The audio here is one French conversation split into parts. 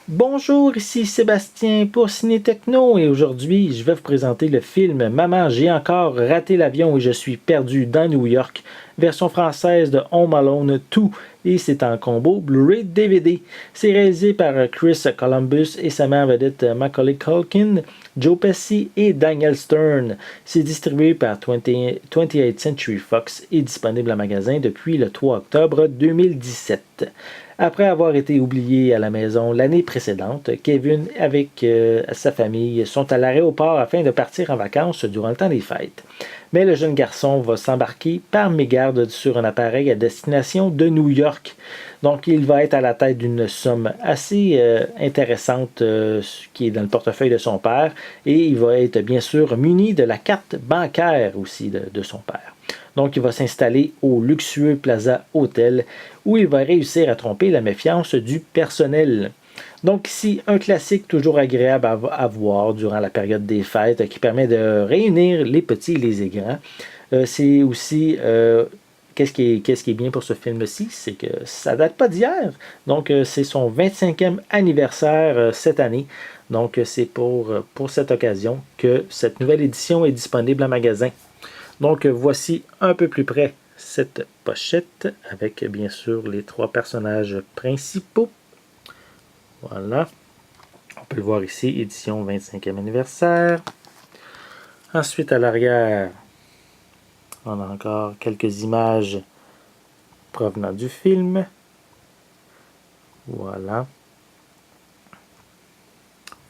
Bonjour, ici Sébastien pour Ciné Techno et aujourd'hui je vais vous présenter le film Maman, j'ai encore raté l'avion et je suis perdu dans New York, version française de Home Alone 2 et c'est en combo Blu-ray DVD. C'est réalisé par Chris Columbus et sa mère vedette Macaulay Culkin, Joe Pesci et Daniel Stern. C'est distribué par 28th Century Fox et disponible en magasin depuis le 3 octobre 2017. Après avoir été oublié à la maison l'année précédente, Kevin avec sa famille sont à l'aéroport afin de partir en vacances durant le temps des fêtes. Mais le jeune garçon va s'embarquer par mégarde sur un appareil à destination de New York. Donc il va être à la tête d'une somme assez intéressante qui est dans le portefeuille de son père et il va être bien sûr muni de la carte bancaire aussi de son père. Donc, il va s'installer au luxueux Plaza Hotel où il va réussir à tromper la méfiance du personnel. Donc ici, un classique toujours agréable à voir durant la période des fêtes qui permet de réunir les petits et les grands. C'est aussi, qu'est-ce qui est bien pour ce film-ci, c'est que ça date pas d'hier. Donc c'est son 25e anniversaire cette année. Donc c'est pour cette occasion que cette nouvelle édition est disponible en magasin. Donc voici un peu plus près cette pochette avec bien sûr les trois personnages principaux. Voilà. On peut le voir ici, édition 25e anniversaire. Ensuite à l'arrière, on a encore quelques images provenant du film. Voilà.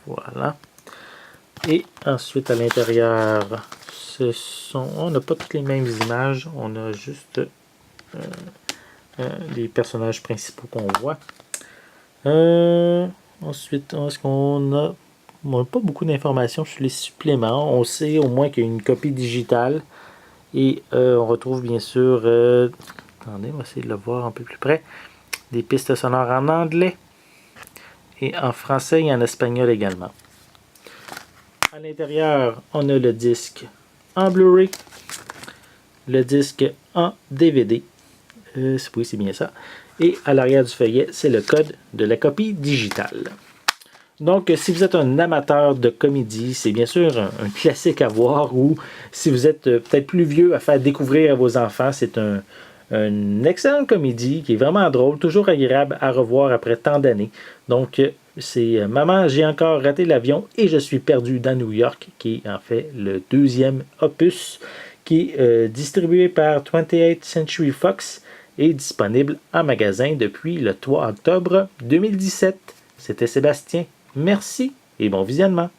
Voilà. Et ensuite à l'intérieur, on n'a pas toutes les mêmes images, on a juste les personnages principaux qu'on voit. Ensuite, est-ce qu'on a... On n'a pas beaucoup d'informations sur les suppléments. On sait au moins qu'il y a une copie digitale. Et on retrouve bien sûr... attendez, on va essayer de le voir un peu plus près. Des pistes sonores en anglais. Et en français et en espagnol également. À l'intérieur, on a le disque en Blu-ray, le disque en DVD, oui c'est bien ça, et à l'arrière du feuillet, c'est le code de la copie digitale. Donc si vous êtes un amateur de comédie, c'est bien sûr un classique à voir, ou si vous êtes peut-être plus vieux à faire découvrir à vos enfants, c'est une excellente comédie qui est vraiment drôle, toujours agréable à revoir après tant d'années. Donc c'est Maman, j'ai encore raté l'avion et je suis perdu dans New York, qui est en fait le deuxième opus, qui est distribué par 28th Century Fox et disponible en magasin depuis le 3 octobre 2017. C'était Sébastien. Merci et bon visionnement.